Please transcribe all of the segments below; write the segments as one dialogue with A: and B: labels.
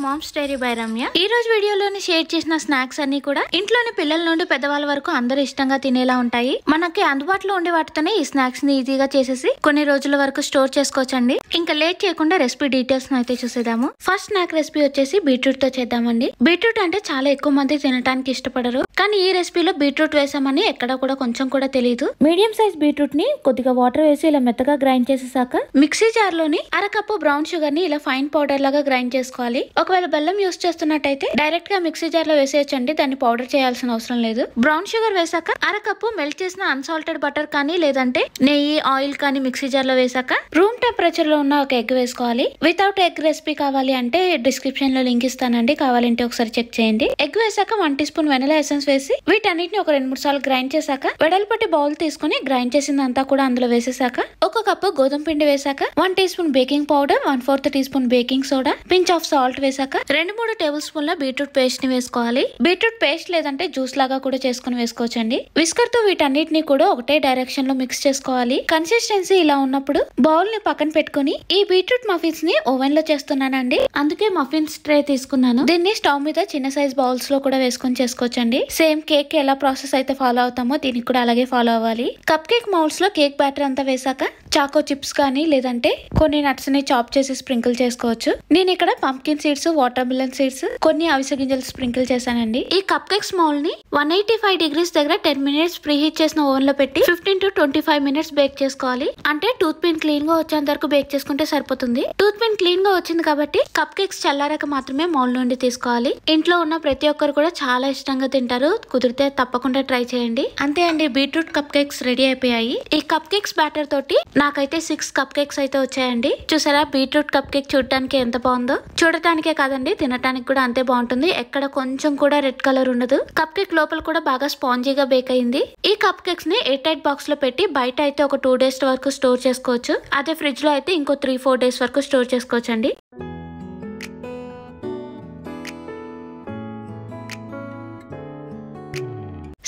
A: Moms dairy by Ramya. ఈ రోజు వీడియోలోని షేర్ చేసిన స్నాక్స్ అన్ని కూడా ఇంట్లోని పిల్లల నుండి పెద్దవాళ్ళ వరకు అందరూ ఇష్టంగా తినేలా ఉంటాయి. మనకి అందుబాటులో ఉండే వాటితోనే ఈ స్నాక్స్ ని ఈజీగా చేసేసి కొన్ని రోజుల వరకు స్టోర్ చేసుకోవచ్చండి. ఇంకా లేట్ చేయకుండా రెసిపీ డీటెయిల్స్ అయితే చూసేద్దాము. ఫస్ట్ స్నాక్ రెసిపీ వచ్చేసి బీట్రూట్ తో చేద్దామండి. బీట్రూట్ అంటే చాలా ఎక్కువ మంది తినడానికి ఇష్టపడరు, కానీ ఈ రెసిపీలో బీట్రూట్ వేసామని ఎక్కడ కూడా కొంచెం కూడా తెలియదు. మీడియం సైజ్ బీట్రూట్ ని కొద్దిగా వాటర్ వేసి ఇలా మెత్తగా గ్రైండ్ చేసేసాక మిక్సీ జార్ లోని అరకప్పు బ్రౌన్ షుగర్ ని ఇలా ఫైన్ పౌడర్ లాగా గ్రైండ్ చేసుకోవాలి. ఒకవేళ బెల్లం యూస్ చేస్తున్నట్టయితే డైరెక్ట్ గా మిక్సీ జార్ లో వేసేయచ్చండి, దాన్ని పౌడర్ చేయాల్సిన అవసరం లేదు. బ్రౌన్ షుగర్ వేసాక అరకప్పు మెల్ట్ చేసిన అన్సాల్టెడ్ బటర్ కానీ లేదంటే నెయ్యి ఆయిల్ కానీ మిక్సీ జార్ లో వేసాక రూమ్ టెంపరేచర్ లో ఉన్న ఒక ఎగ్ వేసుకోవాలి. వితౌట్ ఎగ్ రెసిపీ కావాలి అంటే డిస్క్రిప్షన్ లో లింక్ ఇస్తానండి, కావాలంటే ఒకసారి చెక్ చేయండి. ఎగ్ వేసాక 1 టీ స్పూన్ వెనిలా ఎసెన్స్ వేసి వీటన్నిటిని ఒక 2-3 సార్లు గ్రైండ్ చేశాక వెడల్పటి బౌల్ తీసుకుని గ్రైండ్ చేసిందంతా కూడా అందులో వేసేసాక ఒక కప్పు గోధుమ పిండి వేసాక 1 teaspoon baking powder, 1/4 teaspoon baking soda, pinch of salt వేసాక 2-3 టేబుల్ స్పూన్ల బీట్రూట్ పేస్ట్ ని వేసుకోవాలి. బీట్రూట్ పేస్ట్ లేదంటే జ్యూస్ లాగా కూడా చేసుకుని వేసుకోవచ్చండి. విస్కర్ తో వీటన్నిటిని కూడా ఒకటే డైరెక్షన్ లో మిక్స్ చేసుకోవాలి. కన్సిస్టెన్సీ ఇలా ఉన్నప్పుడు బౌల్ ని పక్కన పెట్టుకుని ఈ బీట్రూట్ మఫిన్స్ ని ఓవెన్ లో చేస్తున్నానండి, అందుకే మఫిన్స్ ట్రే తీసుకున్నాను. దీన్ని స్టవ్ మీద చిన్న సైజ్ బౌల్స్ లో కూడా వేసుకొని చేసుకోవచ్చండి. సేమ్ కేక్ ఎలా ప్రాసెస్ అయితే ఫాలో అవుతామో దీనికి కూడా అలాగే ఫాలో అవ్వాలి. కప్ కేక్ మౌల్డ్స్ లో కేక్ బ్యాటర్ అంతా వేసాక చాకో చిప్స్ కానీ లేదంటే కొన్ని నట్స్ ని చాప్ చేసి స్ప్రింకిల్ చేసుకోవచ్చు. నేను ఇక్కడ pumpkin seeds, water melon seeds, కొన్ని అవిసె గింజలు స్ప్రింకిల్ చేశానండి. ఈ కప్ కేక్స్ మౌల్డ్ ని 185 డిగ్రీస్ దగ్గర 10 మినిట్స్ ప్రీ హీట్ చేసిన ఓవెన్ లో పెట్టి 15 to 25 మినిట్స్ బేక్ చేసుకోవాలి. అంటే టూత్ పిన్ క్లీన్ గా వచ్చేంత వరకు బేక్ చేసుకుంటే సరిపోతుంది. టూత్ పిన్ క్లీన్ గా వచ్చింది కాబట్టి కప్ కేక్స్ చల్లారాక మాత్రమే మౌల్డ్ నుండి తీసుకోవాలి. ఇంట్లో ఉన్న ప్రతి ఒక్కరు కూడా చాలా ఇష్టంగా తింటారు, కుదిరితే తప్పకుండా ట్రై చేయండి. అంతే అండి, బీట్రూట్ కప్ కేక్స్ రెడీ అయిపోయాయి. ఈ కప్ కేక్స్ బ్యాటర్ తోటి నాకైతే 6 కప్ కేక్స్ అయితే వచ్చాయండి. చూసారా బీట్రూట్ కప్ కేక్ చూడటానికి ఎంత బాగుందో. చూడటానికే కాదండి, తినటానికి కూడా అంతే బాగుంటుంది. ఎక్కడ కొంచెం కూడా రెడ్ కలర్ ఉండదు. కప్ కేక్ లోపల కూడా బాగా స్పాంజీగా బేక్ అయింది. ఈ కప్ కేక్స్ ని ఎయిర్ టైట్ బాక్స్ లో పెట్టి బయట అయితే ఒక 2 డేస్ వరకు స్టోర్ చేసుకోవచ్చు. అదే ఫ్రిడ్జ్ లో అయితే ఇంకో 3-4 డేస్ వరకు స్టోర్ చేసుకోవచ్చు అండి.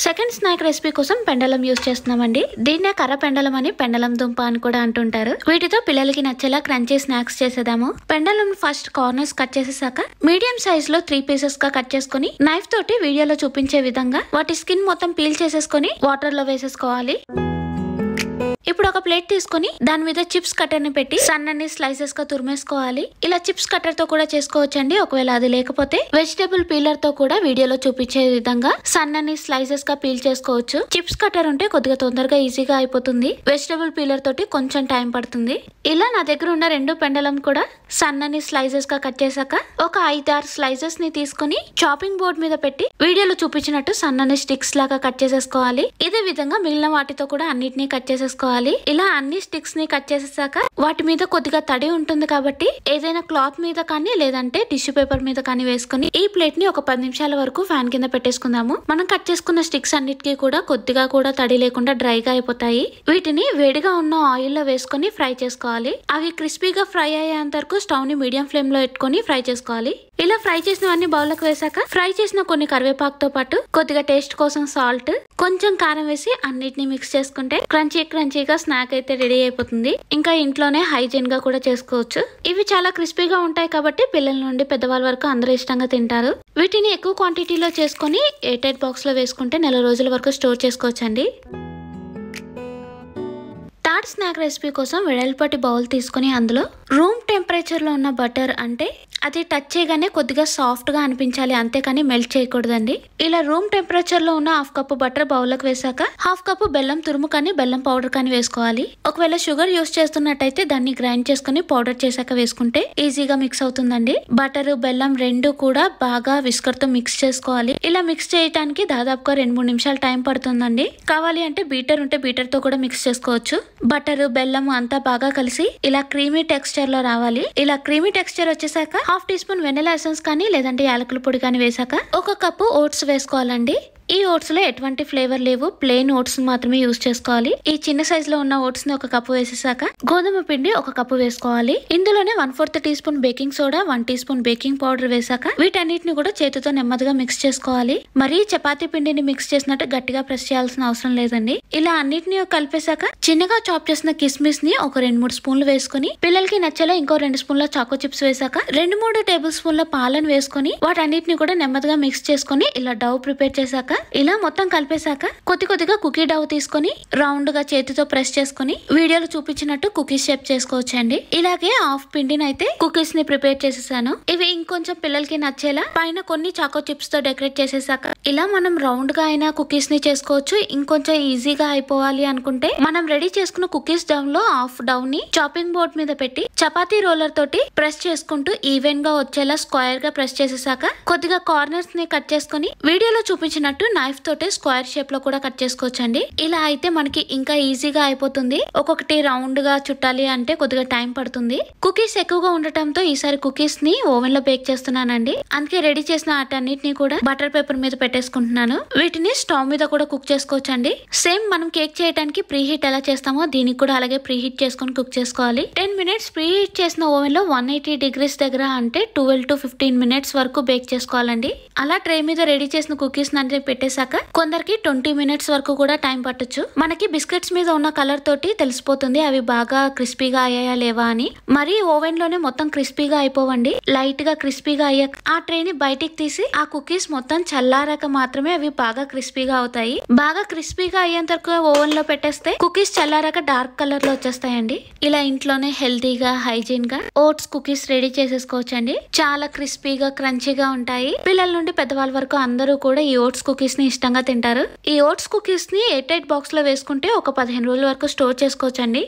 A: సెకండ్ స్నాక్ రెసిపీ కోసం పెండలం యూస్ చేస్తున్నామండి. దీన్నే కర్ర పెండలం అని, పెండలం దుంప అని కూడా అంటుంటారు. వీటితో పిల్లలకి నచ్చేలా క్రంచీ స్నాక్స్ చేసేదాము. పెండలం ఫస్ట్ కార్నర్స్ కట్ చేసేసాక మీడియం సైజ్ లో 3 పీసెస్ గా కట్ చేసుకుని నైఫ్ తోటి వీడియోలో చూపించే విధంగా వాటి స్కిన్ మొత్తం పీల్ చేసేసుకుని వాటర్ లో వేసేసుకోవాలి. ఇప్పుడు ఒక ప్లేట్ తీసుకుని దాని మీద చిప్స్ కట్టర్ ని పెట్టి సన్నని స్లైసెస్ గా తురిమేసుకోవాలి. ఇలా చిప్స్ కట్టర్ తో కూడా చేసుకోవచ్చండి. ఒకవేళ అది లేకపోతే వెజిటేబుల్ పీలర్ తో కూడా వీడియోలో చూపించే విధంగా సన్నని స్లైసెస్ గా పీల్ చేసుకోవచ్చు. చిప్స్ కట్టర్ ఉంటే కొద్దిగా తొందరగా ఈజీగా అయిపోతుంది, వెజిటేబుల్ పీలర్ తోటి కొంచెం టైం పడుతుంది. ఇలా నా దగ్గర ఉన్న 2 పెండలం కూడా సన్నని స్లైసెస్ గా కట్ చేశాక ఒక 5-6 స్లైసెస్ ని తీసుకుని చాపింగ్ బోర్డ్ మీద పెట్టి వీడియోలో చూపించినట్టు సన్నని స్టిక్స్ లాగా కట్ చేసేసుకోవాలి. ఇదే విధంగా మిగిలిన వాటితో కూడా అన్నిటినీ కట్ చేసేసుకోవాలి. ఇలా అన్ని స్టిక్స్ ని కట్ చేసేసాక వాటి మీద కొద్దిగా తడి ఉంటుంది కాబట్టి ఏదైనా క్లాత్ మీద కానీ లేదంటే టిష్యూ పేపర్ మీద కానీ వేసుకుని ఈ ప్లేట్ ని ఒక 10 నిమిషాల వరకు ఫ్యాన్ కింద పెట్టేసుకుందాము. మనం కట్ చేసుకున్న స్టిక్స్ అన్నిటికీ కూడా కొద్దిగా కూడా తడి లేకుండా డ్రైగా అయిపోతాయి. వీటిని వేడిగా ఉన్న ఆయిల్ లో వేసుకుని ఫ్రై చేసుకోవాలి. అవి క్రిస్పీగా ఫ్రై అయ్యేంత వరకు స్టవ్ ని మీడియం ఫ్లేమ్ లో పెట్టుకుని ఫ్రై చేసుకోవాలి. ఇలా ఫ్రై చేసినవన్నీ బౌల్లోకి వేసాక ఫ్రై చేసిన కొన్ని కరివేపాకుతో పాటు కొద్దిగా టేస్ట్ కోసం సాల్ట్, కొంచెం కారం వేసి అన్నిటిని మిక్స్ చేసుకుంటే క్రంచీగా స్నాక్ అయితే రెడీ అయిపోతుంది. ఇంకా ఇంట్లోనే హైజీన్ గా కూడా చేసుకోవచ్చు. ఇవి చాలా క్రిస్పీగా ఉంటాయి కాబట్టి పిల్లల నుండి పెద్దవాళ్ళ వరకు అందరూ ఇష్టంగా తింటారు. వీటిని ఎక్కువ క్వాంటిటీలో చేసుకుని ఎయిర్ టైట్ బాక్స్ లో వేసుకుంటే 4 రోజుల వరకు స్టోర్ చేసుకోవచ్చు అండి. థర్డ్ స్నాక్ రెసిపీ కోసం వెడల్పటి బౌల్ తీసుకుని అందులో రూమ్ టెంపరేచర్ లో ఉన్న బటర్, అంటే అది టచ్ చేయగానే కొద్దిగా సాఫ్ట్ గా అనిపించాలి, అంతేకాని మెల్ట్ చేయకూడదండి. ఇలా రూమ్ టెంపరేచర్ లో ఉన్న 1/2 కప్పు బటర్ బౌల్లోకి వేసాక 1/2 కప్పు బెల్లం తురుము కానీ బెల్లం పౌడర్ కానీ వేసుకోవాలి. ఒకవేళ షుగర్ యూస్ చేస్తున్నట్టయితే దాన్ని గ్రైండ్ చేసుకుని పౌడర్ చేశాక వేసుకుంటే ఈజీగా మిక్స్ అవుతుందండి. బటర్ బెల్లం 2 కూడా బాగా విస్కర్ తో మిక్స్ చేసుకోవాలి. ఇలా మిక్స్ చేయడానికి దాదాపుగా 2-3 నిమిషాలు టైం పడుతుందండి. కావాలి అంటే బీటర్ ఉంటే బీటర్ తో కూడా మిక్స్ చేసుకోవచ్చు. బటర్ బెల్లం అంతా బాగా కలిసి ఇలా క్రీమీ టెక్స్చర్ లో రావాలి. ఇలా క్రీమీ టెక్స్చర్ వచ్చేసాక 1/2 టీ స్పూన్ వెనిలా ఎసెన్స్ కానీ లేదంటే యాలకుల పొడి కానీ వేసాక 1 కప్పు ఓట్స్ వేసుకోవాలండి. ఈ ఓట్స్ లో ఎటువంటి ఫ్లేవర్ లేవు, ప్లెయిన్ ఓట్స్ మాత్రమే యూజ్ చేసుకోవాలి. ఈ చిన్న సైజ్ లో ఉన్న ఓట్స్ ని 1 కప్పు వేసేసాక గోధుమ పిండి 1 కప్పు వేసుకోవాలి. ఇందులోనే 1/4 teaspoon baking soda, 1 teaspoon baking powder వేసాక వీటన్నిటిని కూడా చేతితో నెమ్మదిగా మిక్స్ చేసుకోవాలి. మరి చపాతీ పిండిని మిక్స్ చేసినట్టు గట్టిగా ప్రెస్ చేయాల్సిన అవసరం లేదండి. ఇలా అన్నిటిని కలిపేశాక చిన్నగా చాప్ చేసిన కిస్మిస్ ని ఒక 2-3 స్పూన్లు వేసుకుని పిల్లలకి నచ్చేలా ఇంకో 2 స్పూన్ల చాకో చిప్స్ వేసాక 2-3 టేబుల్ స్పూన్ల పాలను వేసుకుని వాటన్నిటిని కూడా నెమ్మదిగా మిక్స్ చేసుకుని ఇలా డౌ ప్రిపేర్ చేశాక ఇలా మొత్తం కలిపేశాక కొద్దిగా కుకీ డౌ తీసుకుని రౌండ్ గా చేతితో ప్రెస్ చేసుకుని వీడియోలో చూపించినట్టు కుకీస్ షేప్ చేసుకోవచ్చండి. ఇలాగే హాఫ్ పిండిని అయితే కుకీస్ ని ప్రిపేర్ చేసేసాను. ఇవి ఇంకొంచెం పిల్లలకి నచ్చేలా పైన కొన్ని చాకో చిప్స్ తో డెకరేట్ చేసేసాక ఇలా మనం రౌండ్ గా అయినా కుకీస్ ని చేసుకోవచ్చు. ఇంకొంచెం ఈజీగా అయిపోవాలి అనుకుంటే మనం రెడీ చేసుకున్న కుకీస్ డౌ లో హాఫ్ డౌ ని చాపింగ్ బోర్డ్ మీద పెట్టి చపాతీ రోలర్ తోటి ప్రెస్ చేసుకుంటూ ఈవెన్ గా వచ్చేలా స్క్వేర్ గా ప్రెస్ చేసేసాక కొద్దిగా కార్నర్స్ ని కట్ చేసుకుని వీడియోలో చూపించినట్టు నైఫ్ తోటి స్క్వేర్ షేప్ లో కూడా కట్ చేసుకోవచ్చండి. ఇలా అయితే మనకి ఇంకా ఈజీగా అయిపోతుంది. ఒక్కొక్కటి రౌండ్ గా చుట్టాలి అంటే కొద్దిగా టైం పడుతుంది. కుకీస్ ఎక్కువగా ఉండటంతో ఈసారి కుకీస్ ని ఓవెన్ లో బేక్ చేస్తున్నానండి. అందుకే రెడీ చేసిన వాటన్నిటిని కూడా బటర్ పేపర్ మీద పెట్టేసుకుంటున్నాను. వీటిని స్టవ్ మీద కూడా కుక్ చేసుకోవచ్చండి. సేమ్ మనం కేక్ చేయడానికి ప్రీ హీట్ ఎలా చేస్తామో దీనికి కూడా అలాగే ప్రీ హీట్ చేసుకుని కుక్ చేసుకోవాలి. 10 మినిట్స్ ప్రీ హీట్ చేసిన ఓవెన్ లో 180 డిగ్రీస్ దగ్గర అంటే 12 to 15 మినిట్స్ వరకు బేక్ చేసుకోవాలండి. అలా ట్రే మీద రెడీ చేసిన కుకీస్ అన్ని పెట్టేశాక కొందరికి 20 మినిట్స్ వరకు కూడా టైం పట్టొచ్చు. మనకి బిస్కెట్స్ మీద ఉన్న కలర్ తోటి తెలిసిపోతుంది అవి బాగా క్రిస్పీగా అయ్యాయా లేవా అని. మరి ఓవెన్ లోనే మొత్తం క్రిస్పీగా అయిపోవండి. లైట్ గా క్రిస్పీగా అయ్యాక ఆ ట్రేని బయటికి తీసి ఆ కుకీస్ మొత్తం చల్లారాక మాత్రమే అవి బాగా క్రిస్పీగా అవుతాయి. బాగా క్రిస్పీగా అయ్యేంత వరకు ఓవెన్ లో పెట్టేస్తే కుకీస్ చల్లారాక డార్క్ కలర్ లో వచ్చేస్తాయండి. ఇలా ఇంట్లోనే హెల్తీగా హైజీన్ గా ఓట్స్ కుకీస్ రెడీ చేసేసుకోవచ్చండి. చాలా క్రిస్పీగా క్రంచీగా ఉంటాయి. పిల్లల నుండి పెద్దవాళ్ళ వరకు అందరూ కూడా ఈ ఓట్స్ కుకీస్ ని ఇష్టంగా తింటారు. ఈ ఓట్స్ కుకీస్ ని ఎయిర్ టైట్ బాక్స్ లో వేసుకుంటే ఒక 15 రోజుల వరకు స్టోర్ చేసుకోవచ్చండి.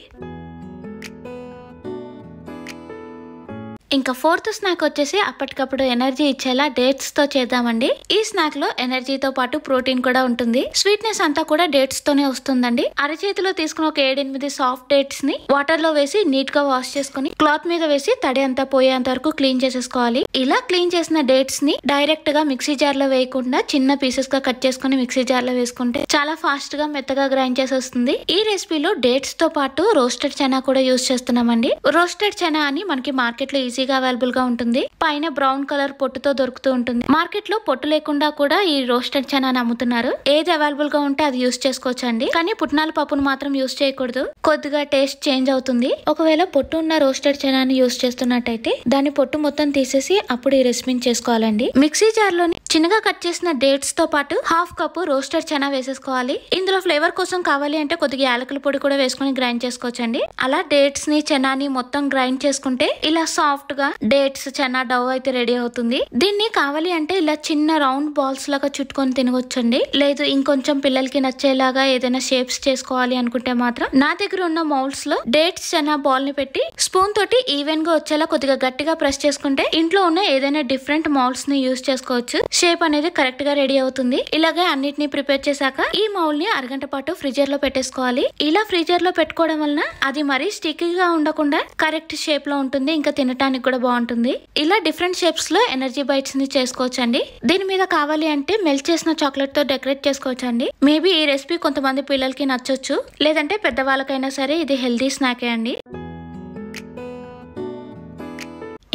A: ఇంకా 4th స్నాక్ వచ్చేసి అప్పటికప్పుడు ఎనర్జీ ఇచ్చేలా డేట్స్ తో చేద్దామండి. ఈ స్నాక్ లో ఎనర్జీతో పాటు ప్రోటీన్ కూడా ఉంటుంది. స్వీట్నెస్ అంతా కూడా డేట్స్ తోనే వస్తుందండి. అరచేతిలో తీసుకుని ఒక 7-8 సాఫ్ట్ డేట్స్ ని వాటర్ లో వేసి నీట్ గా వాష్ చేసుకుని క్లాత్ మీద వేసి తడి అంతా పోయేంత వరకు క్లీన్ చేసేసుకోవాలి. ఇలా క్లీన్ చేసిన డేట్స్ ని డైరెక్ట్ గా మిక్సీ జార్ లో వేయకుండా చిన్న పీసెస్ గా కట్ చేసుకుని మిక్సీ జార్ లో వేసుకుంటే చాలా ఫాస్ట్ గా మెత్తగా గ్రైండ్ చేసి వస్తుంది. ఈ రెసిపీలో డేట్స్ తో పాటు రోస్టెడ్ చనా కూడా యూజ్ చేస్తున్నామండి. రోస్టెడ్ చనా అని మనకి మార్కెట్ లో అవైలబుల్ గా ఉంటుంది. పైన బ్రౌన్ కలర్ పొట్టుతో దొరుకుతూ ఉంటుంది. మార్కెట్ లో పొట్టు లేకుండా కూడా ఈ రోస్టెడ్ చనాని అమ్ముతున్నారు. ఏది అవైలబుల్ గా ఉంటే అది యూజ్ చేసుకోవచ్చు అండి. కానీ పుట్నాల పప్పును మాత్రం యూజ్ చేయకూడదు. కొద్దిగా టేస్ట్ చేంజ్ అవుతుంది. ఒకవేళ పొట్టు ఉన్న రోస్టెడ్ చనాని యూజ్ చేస్తున్నట్టయితే దాని పొట్టు మొత్తం తీసేసి అప్పుడు ఈ రెసిపీని చేసుకోవాలండి. మిక్సీ జార్ లోని చిన్నగా కట్ చేసిన డేట్స్ తో పాటు 1/2 కప్పు రోస్టెడ్ చనా వేసేసుకోవాలి. ఇందులో ఫ్లేవర్ కోసం కావాలి అంటే కొద్దిగా యాలకుల పొడి కూడా వేసుకుని గ్రైండ్ చేసుకోవచ్చండి. అలా డేట్స్ ని చనాని మొత్తం గ్రైండ్ చేసుకుంటే ఇలా సాఫ్ట్ గా డేట్స్ చనా డవ్ అయితే రెడీ అవుతుంది. దీన్ని కావాలి అంటే ఇలా చిన్న రౌండ్ బాల్స్ లాగా చుట్టుకొని తినవచ్చండి. లేదు ఇంకొంచెం పిల్లలకి నచ్చేలాగా ఏదైనా షేప్స్ చేసుకోవాలి అనుకుంటే మాత్రం నా దగ్గర ఉన్న మౌల్డ్స్ లో డేట్స్ చనా బాల్ ని పెట్టి స్పూన్ తోటి ఈవెన్ గా వచ్చేలా కొద్దిగా గట్టిగా ప్రెస్ చేసుకుంటే ఇంట్లో ఉన్న ఏదైనా డిఫరెంట్ మౌల్డ్స్ ని యూజ్ చేసుకోవచ్చు. షేప్ అనేది కరెక్ట్ గా రెడీ అవుతుంది. ఇలాగే అన్నిటిని ప్రిపేర్ చేశాక ఈ మౌల్ ని అరగంట పాటు ఫ్రీజర్ లో పెట్టేసుకోవాలి. ఇలా ఫ్రీజర్ లో పెట్టుకోవడం వలన అది మరీ స్టిక్కీగా ఉండకుండా కరెక్ట్ షేప్ లో ఉంటుంది. ఇంకా తినటానికి కూడా బాగుంటుంది. ఇలా డిఫరెంట్ షేప్స్ లో ఎనర్జీ బైట్స్ ని చేసుకోవచ్చండి. దీని మీద కావాలి అంటే మెల్ట్ చేసిన చాక్లెట్ తో డెకరేట్ చేసుకోవచ్చండి. మేబీ ఈ రెసిపీ కొంతమంది పిల్లలకి నచ్చొచ్చు. లేదంటే పెద్దవాళ్ళకైనా సరే ఇది హెల్దీ స్నాకే అండి.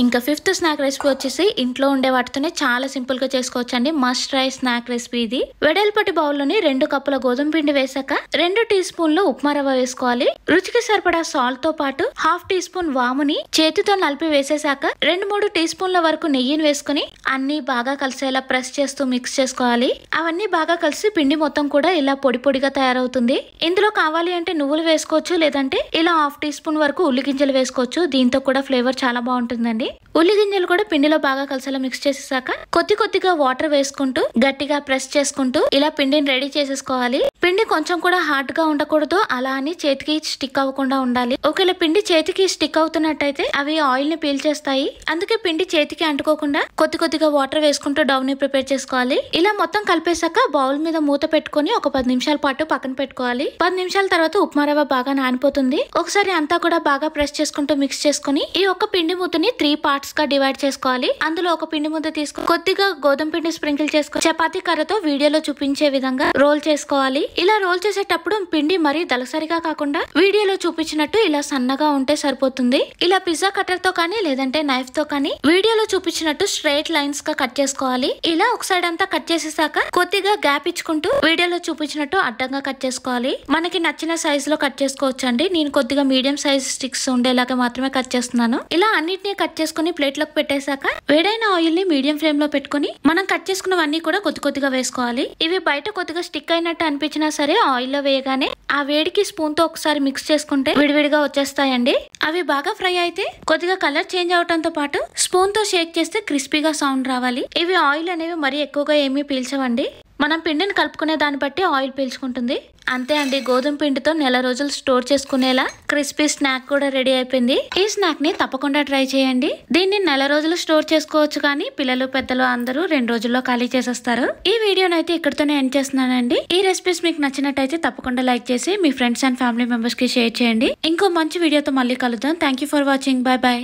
A: ఇంకా 5th స్నాక్ రెసిపీ వచ్చేసి ఇంట్లో ఉండే వాటితోనే చాలా సింపుల్ గా చేసుకోవచ్చండి. మస్ట్ ట్రై స్నాక్ రెసిపీ ఇది. వెడల్పటి బౌల్ లోని 2 కప్పుల గోధుమ పిండి వేసాక 2 టీ స్పూన్లు ఉప్మా రవ్వ వేసుకోవాలి. రుచికి సరిపడా సాల్ట్ తో పాటు 1/2 టీ స్పూన్ వాముని చేతితో నలిపి వేసేసాక 2-3 టీ స్పూన్ల వరకు నెయ్యిని వేసుకుని అన్ని బాగా కలిసేలా ప్రెస్ చేస్తూ మిక్స్ చేసుకోవాలి. అవన్నీ బాగా కలిసి పిండి మొత్తం కూడా ఇలా పొడి పొడిగా తయారవుతుంది. ఇందులో కావాలి అంటే నువ్వులు వేసుకోవచ్చు. లేదంటే ఇలా 1/2 టీ స్పూన్ వరకు ఉల్లి గింజలు వేసుకోవచ్చు. దీంతో కూడా ఫ్లేవర్ చాలా బాగుంటుందండి. ఉల్లి గింజలు కూడా పిండిలో బాగా కలిసేలా మిక్స్ చేసేసాక కొద్దిగా వాటర్ వేసుకుంటూ గట్టిగా ప్రెస్ చేసుకుంటూ ఇలా పిండిని రెడీ చేసేసుకోవాలి. పిండి కొంచెం కూడా హార్డ్ గా ఉండకూడదు. అలా అని చేతికి స్టిక్ అవ్వకుండా ఉండాలి. ఒకవేళ పిండి చేతికి స్టిక్ అవుతున్నట్టయితే అవి ఆయిల్ ని పీల్చేస్తాయి. అందుకే పిండి చేతికి అంటుకోకుండా కొద్దిగా వాటర్ వేసుకుంటూ డౌ ని ప్రిపేర్ చేసుకోవాలి. ఇలా మొత్తం కలిపేశాక బౌల్ మీద మూత పెట్టుకుని ఒక 10 నిమిషాల పాటు పక్కన పెట్టుకోవాలి. 10 నిమిషాల తర్వాత ఉప్మా రవ్వ బాగా నానిపోతుంది. ఒకసారి అంతా కూడా బాగా ప్రెస్ చేసుకుంటూ మిక్స్ చేసుకుని ఈ ఒక్క పిండి మూతని 3 పార్ట్స్ గా డివైడ్ చేసుకోవాలి. అందులో ఒక పిండి ముద్ద తీసుకుని కొద్దిగా గోధుమ పిండి స్ప్రింకిల్ చేసుకో చపాతీ కర్రతో వీడియోలో చూపించే విధంగా రోల్ చేసుకోవాలి. ఇలా రోల్ చేసేటప్పుడు పిండి మరీ దళసరిగా కాకుండా వీడియోలో చూపించినట్టు ఇలా సన్నగా ఉంటే సరిపోతుంది. ఇలా పిజ్జా కట్టర్ తో కానీ లేదంటే నైఫ్ తో కానీ వీడియోలో చూపించినట్టు స్ట్రైట్ లైన్స్ గా కట్ చేసుకోవాలి. ఇలా ఒక సైడ్ అంతా కట్ చేసేసాక కొద్దిగా గ్యాప్ ఇచ్చుకుంటూ వీడియోలో చూపించినట్టు అడ్డంగా కట్ చేసుకోవాలి. మనకి నచ్చిన సైజ్ లో కట్ చేసుకోవచ్చు అండి. నేను కొద్దిగా మీడియం సైజ్ స్టిక్స్ ఉండేలాగా మాత్రమే కట్ చేస్తున్నాను. ఇలా అన్నిటినీ కట్ చేసుకుని ప్లేట్ లోకి పెట్టేశాక వేడైన ఆయిల్ ని మీడియం ఫ్లేమ్ లో పెట్టుకుని మనం కట్ చేసుకున్నవన్నీ కూడా కొద్ది కొద్దిగా వేసుకోవాలి. ఇవి బయట కొద్దిగా స్టిక్ అయినట్టు అనిపించినా సరే ఆయిల్ లో వేయగానే ఆ వేడికి స్పూన్ తో ఒకసారి మిక్స్ చేసుకుంటే విడివిడిగా వచ్చేస్తాయండి. అవి బాగా ఫ్రై అయితే కొద్దిగా కలర్ చేంజ్ అవడంతో పాటు స్పూన్ తో షేక్ చేస్తే క్రిస్పీగా సౌండ్ రావాలి. ఇవి ఆయిల్ అనేవి మరీ ఎక్కువగా ఏమీ పీల్చవండి. మనం పిండిని కలుపుకునే దాన్ని బట్టి ఆయిల్ పీల్చుకుంటుంది. అంతే అండి, గోధుమ పిండితో నెల రోజులు స్టోర్ చేసుకునేలా క్రిస్పీ స్నాక్ కూడా రెడీ అయిపోయింది. ఈ స్నాక్ ని తప్పకుండా ట్రై చేయండి. దీన్ని నెల రోజులు స్టోర్ చేసుకోవచ్చు, కానీ పిల్లలు పెద్దలు అందరూ 2 రోజుల్లో ఖాళీ చేసేస్తారు. ఈ వీడియోని అయితే ఇక్కడితోనే ఎండ్ చేస్తున్నానండి. ఈ రెసిపీస్ మీకు నచ్చినట్టయితే తప్పకుండా లైక్ చేసి మీ ఫ్రెండ్స్ అండ్ ఫ్యామిలీ మెంబర్స్ కి షేర్ చేయండి. ఇంకో మంచి వీడియోతో మళ్ళీ కలుద్దాం. Thank you for watching. By by.